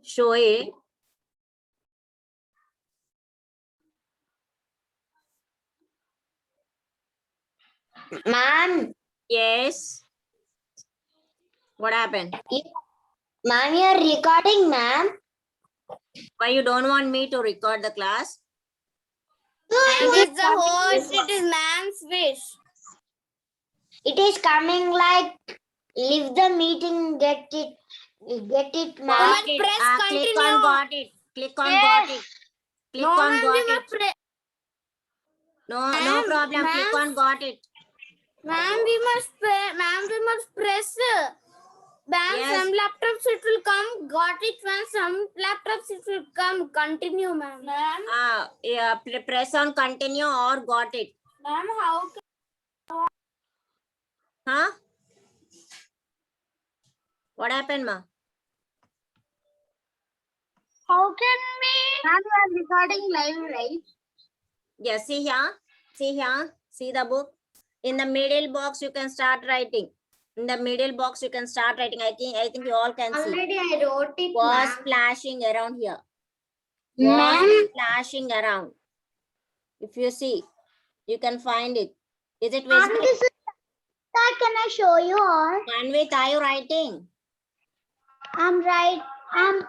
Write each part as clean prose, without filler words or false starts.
show it. Ma'am, Yes. What happened? ma'am, you are recording, ma'am. Why you don't want me to record the class? It It's is the host. It is ma'am's wish. It is coming like leave the meeting, get it, Got ma'am. it. press Click continue. on got it. Click on Yes. got it. Click No, on ma'am, got we it. must press. No Ma'am, problem. ma'am. Click on got it. Ma'am, we must press. Ma'am, we must press. Ma'am, Yes. some laptops it will come. Got it, ma'am. Some laptops it will come. Continue, ma'am. Ma'am, Yeah, press on continue or got it. ma'am, how can Huh? What happened, ma? How can we? Ma'am, you are recording live, right? Yes, see here. See here. See the book. In the middle box, you can start writing. In the middle box, you can start writing. I think you all can see. Already I wrote it, Was ma'am. splashing around here. Ma'am. Was splashing around. If you see, you can find it. Is it Ma'am, visible? this is that. Can I show you all? Manvit, are you writing? I'm right. I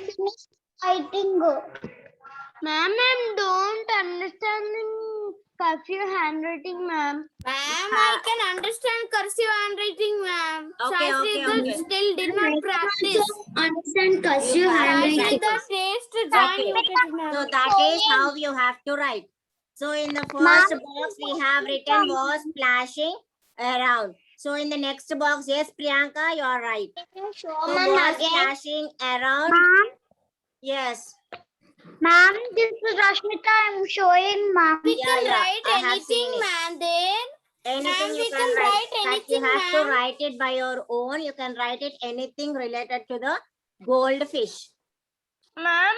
finished writing. Ma'am, I don't understanding curfew handwriting, ma'am. Ma'am, I can understand cursive handwriting, ma'am. Okay, Sai okay, Sridhar okay. still did not practice. Understand cursive You have Sai to handwriting. Sridhar practice. says to join Okay. UKT, ma'am. So that is how you have to write. So in the first box, we have written was splashing around. So in the next box, yes, Priyanka, you are right. Show So ma'am was again. splashing around. Ma'am, Yes. ma'am, this is Rashmita. I'm showing, ma'am. We Yeah, can yeah, write I have seen anything, it. ma'am. Then, Anything ma'am, you we can can write. write But you anything, have to ma'am. write it by your own. You can write it anything related to the goldfish. Ma'am,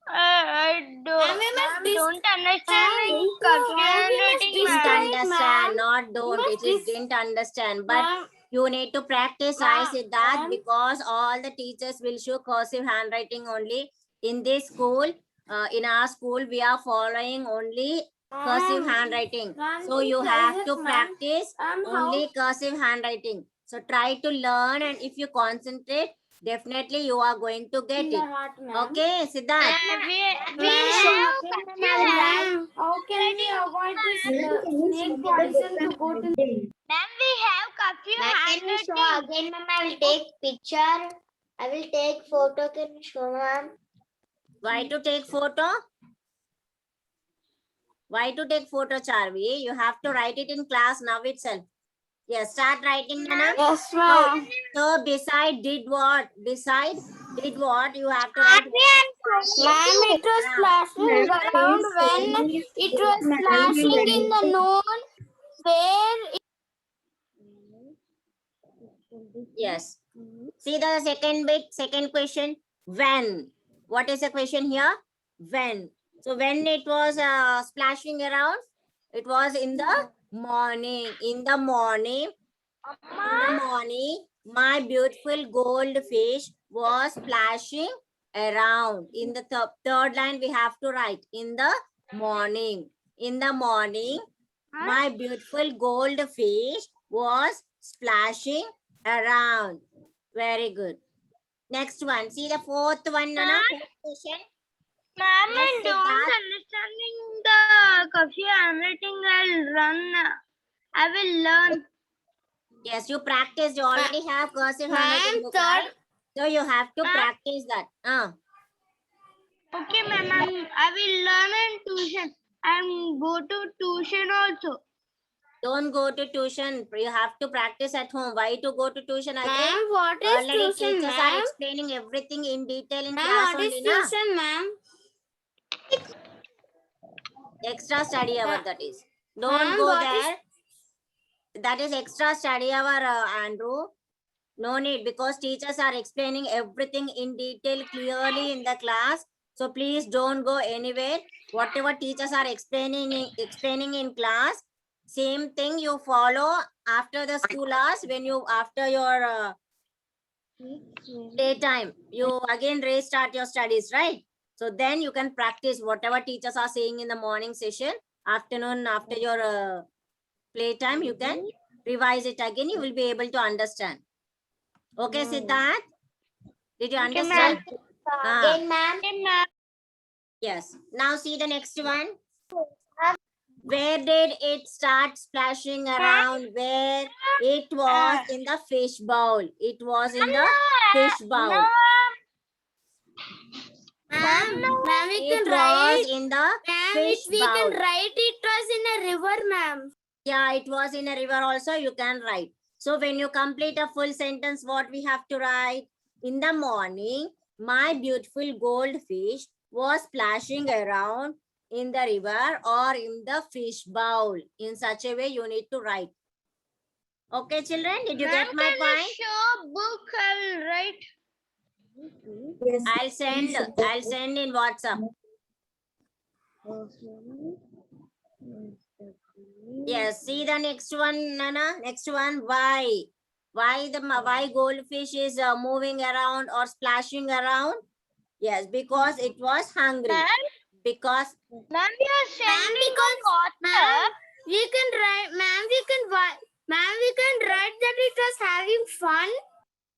I Ma'am, we must don't understand Ma'am, cursive ma'am, we must handwriting, Didn't destroy ma'am. it, understand, ma'am. not don't. must It is didn't understand. But Ma'am, you need to practice. I Ma'am, said that ma'am. because all the teachers will show cursive handwriting only in this school. In our school, we are following only cursive handwriting. Ma'am, So it you have rises, to ma'am. practice How? only cursive handwriting. So try to learn, and if you concentrate, definitely you are going to get In the it. heart, ma'am. Okay, Siddharth. We have cursive Ma'am, how can we avoid this snake poison to go to? Ma'am, we have curfew handwriting. Can you show again, ma'am? I will take picture. I will take photo. Can you show, ma'am? Why to take photo? Why to take photo, Charvi? You have to write it in class now itself. Yes, start writing, Nana. Yes, ma'am. So beside did what? Beside did what? You have to write. Ma'am, it was splashing around when it was splashing in the noon where it Yes. See the second bit, second question. When? What is the question here? When? So when it was splashing around, it was in the morning. In the morning. In the morning, my beautiful goldfish was splashing around. In the third line, we have to write in the morning. In the morning, my beautiful goldfish was splashing around. Very good. Next one. See the fourth one, Nana. Fourth question. Ma'am, Yes, I don't Siddharth. understanding the curfew handwriting. I'll run. I will learn. Yes, you practice. You already have cursive handwriting Ma'am, book, third. right? So you have to Ma'am. practice that. Okay, ma'am. I will learn in tuition and go to tuition also. Don't go to tuition. You have to practice at home. Why to go to tuition again? Ma'am, what is Already tuition, teachers are ma'am? explaining everything in detail in Ma'am, class what is only, na? tuition, ma'am? Extra study hour, that is. Don't Ma'am, go what is there. That is extra study hour, Andrew. No need, because teachers are explaining everything in detail clearly in the class. So please don't go anywhere. Whatever teachers are explaining in class, same thing you follow after the school hours. When you after your Daytime, you again restart your studies, right? So then you can practice whatever teachers are saying in the morning session. Afternoon, after your playtime, you can revise it again. You will be able to understand. Okay, Siddharth? Did you understand? Ah, Again, ma'am. yes. Now see the next one. Where did it start splashing around? Where? It was in the fish bowl. It was in the fish bowl. Ma'am, we It can was write. in the Ma'am, fish we can bowl. write it was in a river, ma'am. Yeah, it was in a river also, you can write. So when you complete a full sentence, what we have to write? In the morning, my beautiful goldfish was splashing around in the river or in the fish bowl. In such a way, you need to write. Okay, children, did you get my point? Show book, I will write. I'll send in WhatsApp. Yes, see the next one, Nana. Next one, why? Why goldfish is moving around or splashing around? Yes, because it was hungry. Because Ma'am, we are sending on WhatsApp. We can write, ma'am, we can write that it was having fun.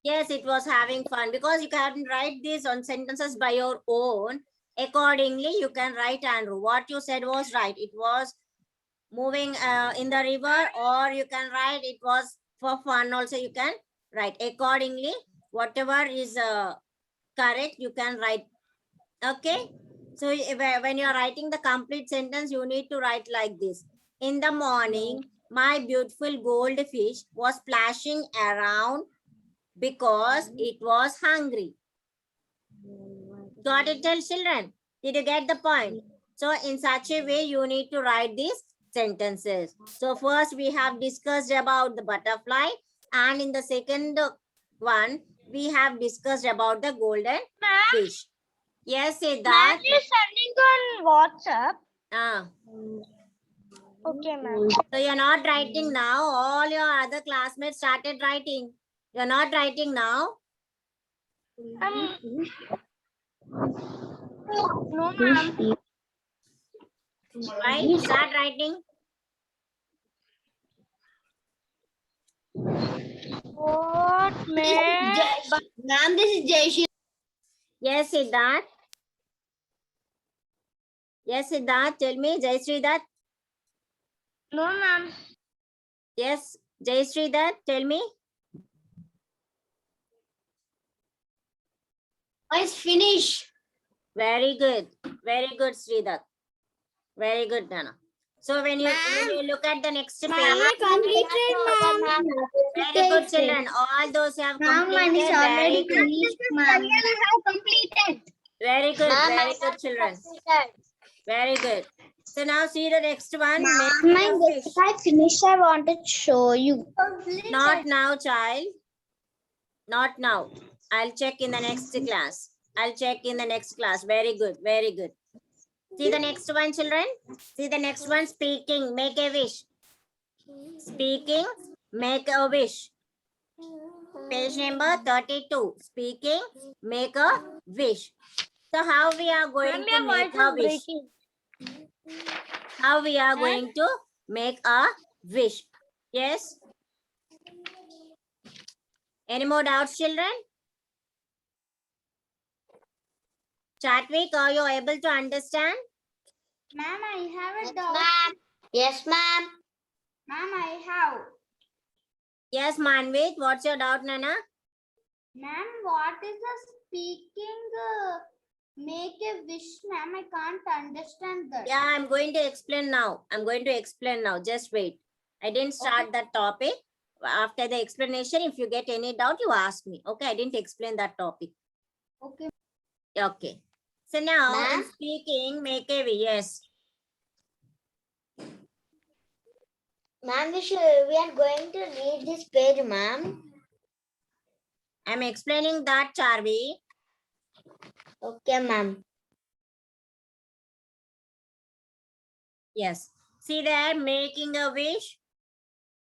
yes, it was having fun. Because you can write this on sentences by your own. Accordingly, you can write, Andrew. What you said was right. It was moving in the river, or you can write it was for fun. Also, you can write accordingly. Whatever is correct, you can write. Okay. So when you are writing the complete sentence, you need to write like this. In the morning, my beautiful goldfish was splashing around because it was hungry. Got it, tell children? Did you get the point? So in such a way, you need to write these sentences. So first we have discussed about the butterfly, and in the second one, we have discussed about the golden fish. Yes, say Ma'am, that. you sending on WhatsApp. Ah. Okay, ma'am. So you're not writing now. All your other classmates started writing. You're not writing now. No, ma'am. Right? Start writing. What, ma'am? Ma'am, this is Jaishi. Yes, Siddharth. Yes, Siddharth. Tell me, Jai Sridath. No, ma'am. Yes, Jai Sridath. Tell me. It's finished. Very good. Very good, Sridath. Very good, Nana. So when you look at the next page, Completed, ma'am. very good, children. All those who have completed, very good. finished, ma'am. Very good, Ma'am, very good, children. Very good. So now see the next one. Ma'am, Make a fish. I finished, I want to show you. Not now, child. Not now. I'll check in the next class. I'll check in the next class. Very good, very good. See the next one, children. See the next one. Speaking, make a wish. Speaking, make a wish. Page number 32. Speaking, make a wish. So how we are going to make a wish? How we are going to make a wish? Yes? Any more doubts, children? Chatwik, are you able to understand? Ma'am, I have Yes, ma'am. Yes, ma'am. Ma'am, I have. Yes, Manvit, what's your doubt, Nana? Ma'am, what is the speaking make a wish, ma'am? I can't understand that. Yeah, I'm going to explain now. I'm going to explain now. Just wait. I didn't start that topic. After the explanation, if you get any doubt, you ask me. Okay, I didn't explain that topic. Okay. Okay. So now, in Ma'am? speaking, make a wish. Yes. Ma'am, we are going to read this page, ma'am. I'm explaining that, Charvi. Okay, ma'am. Yes. See there, making a wish.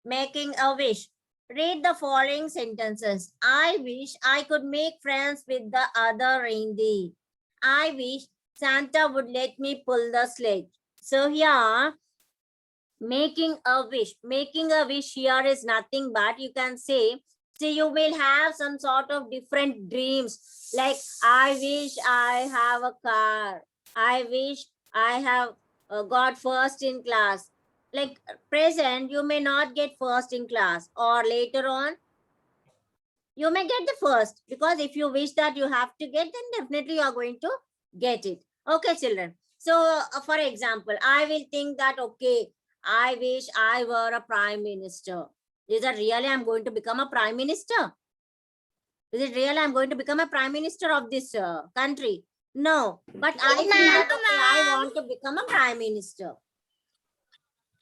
Making a wish. Read the following sentences. I wish I could make friends with the other reindeer. I wish Santa would let me pull the sled. So here, making a wish. Making a wish here is nothing but you can say, see, you will have some sort of different dreams. Like, I wish I have a car. I wish I have got first in class. Like present, you may not get first in class, or later on, you may get the first, because if you wish that you have to get, then definitely you are going to get it. Okay, children. So, for example, I will think that, okay, I wish I were a prime minister. Is it really I'm going to become a prime minister? Is it really I'm going to become a prime minister of this country? No, but I think that, okay, I want to become a prime minister.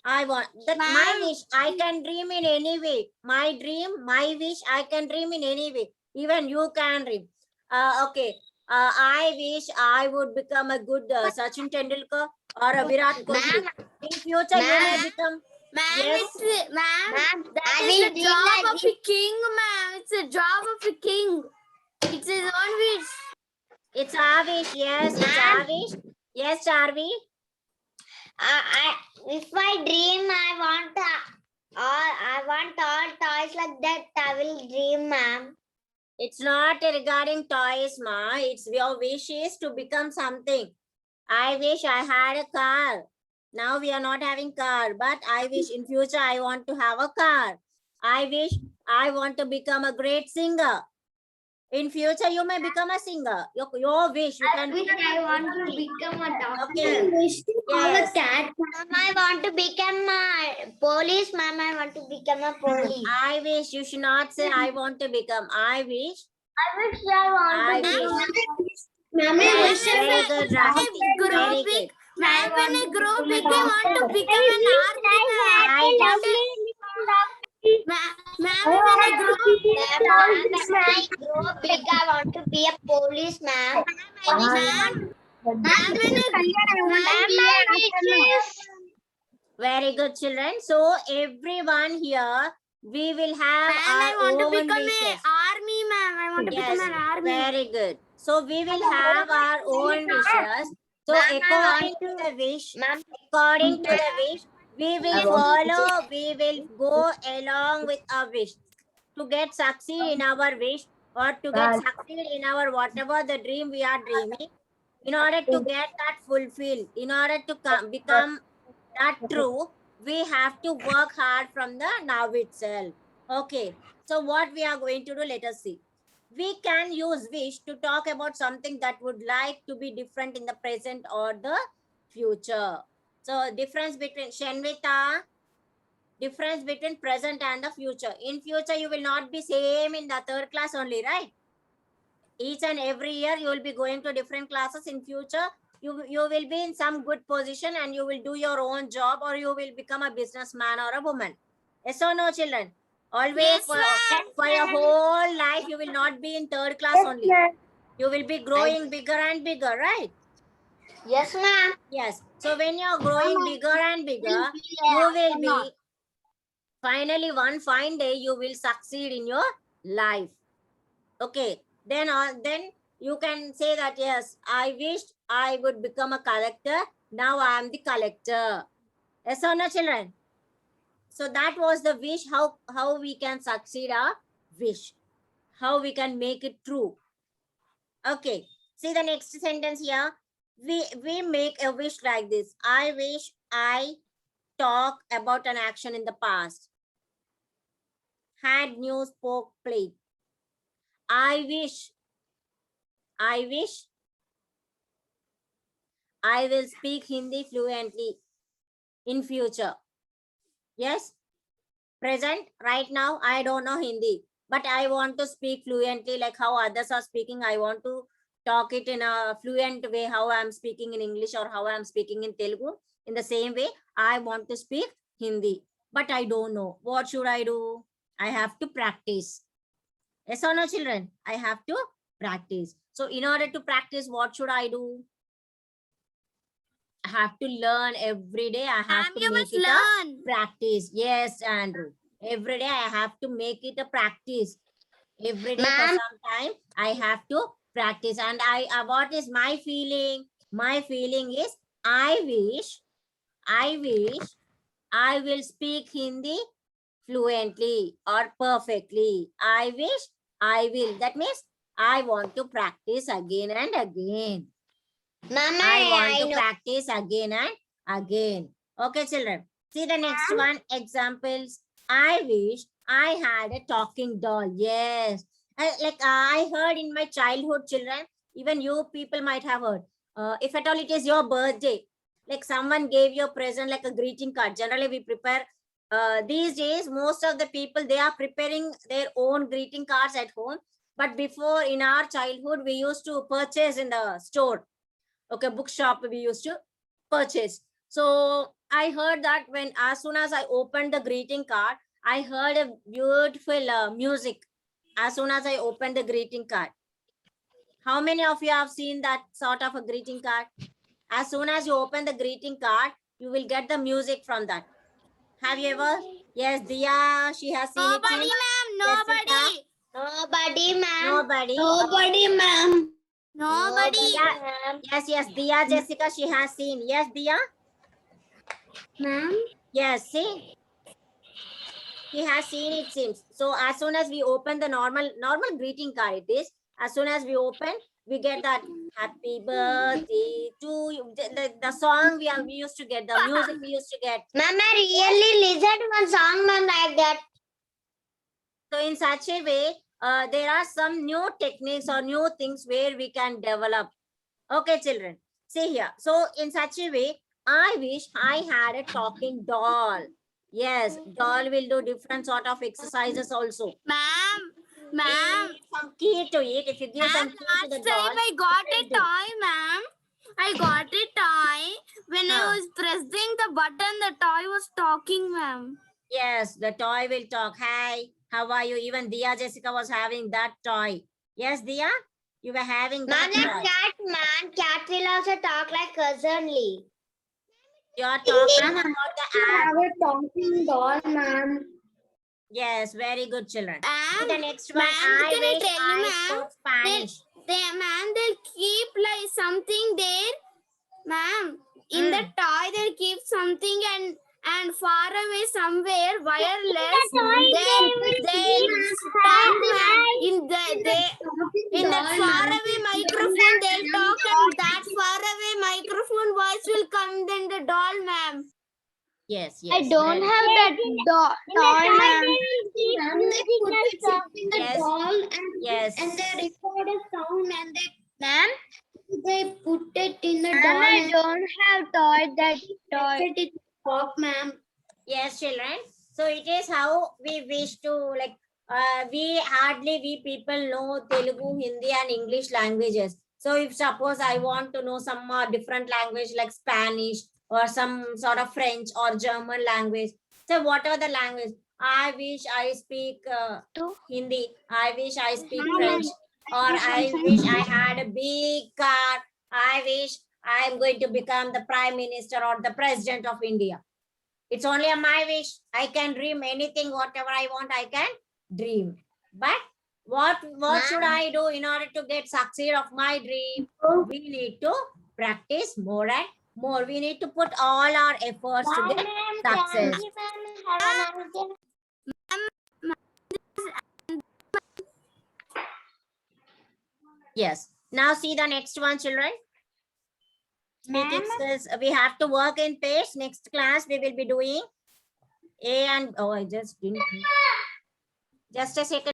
I want that my wish I can dream in any way. My dream, my wish I can dream in any way. Even you can dream. Okay. I wish I would become a good Sachin Tendulkar or a Virat Kohli. In future, you may become. Ma'am, Yes. that is the job of a king, ma'am. It's a job of a king. It's his own wish. It's our wish. Yes, it's our wish. Yes, Charvi. If I dream, I want all toys like that. I will dream, ma'am. It's not regarding toys, ma. It's your wish is to become something. I wish I had a car. Now we are not having car, but I wish in future I want to have a car. I wish I want to become a great singer. In future, you may become a singer. Your wish, you can. I want to become a doctor. Okay. Yes. Ma'am, I want to become a police. Ma'am, I want to become a police. I wish you should not say I want to become. I wish. I wish I want I to wish. Ma'am, Yes, very good, Rahati. Very good. Ma'am, when I grow big, I want to become an army, ma'am. I just, Ma'am, when I grow big, I want to be a police, ma'am. very good, children. So everyone here, we will have Ma'am, I our want to own become wishes. an army, ma'am. I want to Yes, become an army. very good. So we will have our own wishes. So Ma'am, I according want to the wish, Ma'am, according to the wish, we will follow, we will go along with our wish to get succeed in our wish, or to get succeed in our whatever the dream we are dreaming. In order to get that fulfilled, in order to become that true, we have to work hard from the now itself. Okay. So what we are going to do, let us see. We can use wish to talk about something that would like to be different in the present or the future. So difference between Shenvita, difference between present and the future. In future, you will not be same in the third class only, right? Each and every year you will be going to different classes. In future, you will be in some good position and you will do your own job, or you will become a businessman or a woman. Yes or no, children? Always Yes, for your whole life, you will not be in third class only. You will be growing bigger and bigger, right? Yes, ma'am. Yes. So when you're growing bigger and bigger, you will be finally one fine day you will succeed in your life. Okay. Then you can say that, yes, I wished I would become a collector. Now I am the collector. Yes or no, children? So that was the wish, how we can succeed our wish, how we can make it true. Okay. See the next sentence here. We make a wish like this. I wish I talk about an action in the past. Had new spoke plate. I wish I will speak Hindi fluently in future. Yes. Present, right now, I don't know Hindi, but I want to speak fluently like how others are speaking. I want to talk it in a fluent way, how I'm speaking in English or how I'm speaking in Telugu. In the same way, I want to speak Hindi, but I don't know. What should I do? I have to practice. Yes or no, children? I have to practice. So in order to practice, what should I do? I have to learn every day. I have to make it a practice. Yes, Andrew. Every day I have to make it a practice. Every day for Ma'am. some time I have to practice. And what is my feeling? My feeling is I wish I will speak Hindi fluently or perfectly. I wish I will. That means I want to practice again and again. Mama, I want I to know. practice again and again. Okay, children. See the next one. Examples. I wish I had a talking doll. Yes. I heard in my childhood, children, even you people might have heard. If at all it is your birthday, like someone gave you a present, like a greeting card. Generally, we prepare. These days, most of the people, they are preparing their own greeting cards at home. But before, in our childhood, we used to purchase in the store. Okay, bookshop we used to purchase. So I heard that when as soon as I opened the greeting card, I heard a beautiful music as soon as I opened the greeting card. How many of you have seen that sort of a greeting card? As soon as you open the greeting card, you will get the music from that. Have you ever? Yes, Dia, she has seen it. Nobody, Too. ma'am. Jessica? Nobody. Nobody, ma'am. Nobody. Nobody, ma'am. Nobody. Yeah. ma'am. Yes, Dia, Jessica, she has seen. Yes, Dia? Ma'am. Yes, see? He has seen it seems. So as soon as we open the normal greeting card, it is as soon as we open, we get that happy birthday to you. The song we used to get, the music we used to get. Ma'am, I really listened one song, ma'am, like that. So in such a way, there are some new techniques or new things where we can develop. Okay, children. See here. So in such a way, I wish I had a talking doll. Yes, doll will do different sort of exercises also. Ma'am. Some key to it. If you give some Ma'am, key to the last doll, time I got a it will do. toy, ma'am. I got a toy. When I Huh. was pressing the button, the toy was talking, ma'am. Yes, the toy will talk. Hi, how are you? Even Dia Jessica was having that toy. Yes, Dia, you were having that Ma'am, toy. like cat, man. Cat will also talk like us only. You are talking Ma'am, about the I app. have a talking doll, ma'am. Yes, very good, children. Ma'am, The next one, ma'am, I can I wish tell you, I ma'am? spoke Spanish. They'll keep like something there, ma'am. In the toy, they'll keep something and far away somewhere wireless. They'll talk, ma'am. In that far away microphone, they'll talk, and that far away microphone voice will come in the doll, ma'am. Yes, yes. I don't very have that toy, ma'am. Ma'am, they put it in the Yes. doll Yes. and they record a sound and they put it in the doll. Ma'am, I don't have toy that it talk, ma'am. Yes, children. So it is how we wish to like. We people know Telugu, Hindi, and English languages. So if suppose I want to know some different language like Spanish or some sort of French or German language, so whatever the language, I wish I speak Hindi. I wish I speak French, or I wish I had a big car. I wish I am going to become the Prime Minister or the President of India. It's only a my wish. I can dream anything, whatever I want, I can dream. But what should I do in order to get succeed of my dream? We need to practice more and more. We need to put all our efforts to get success. Yes. Now see the next one, children. Speaking skills. We have to work in pairs. Next class we will be doing A and I just didn't. Just a second.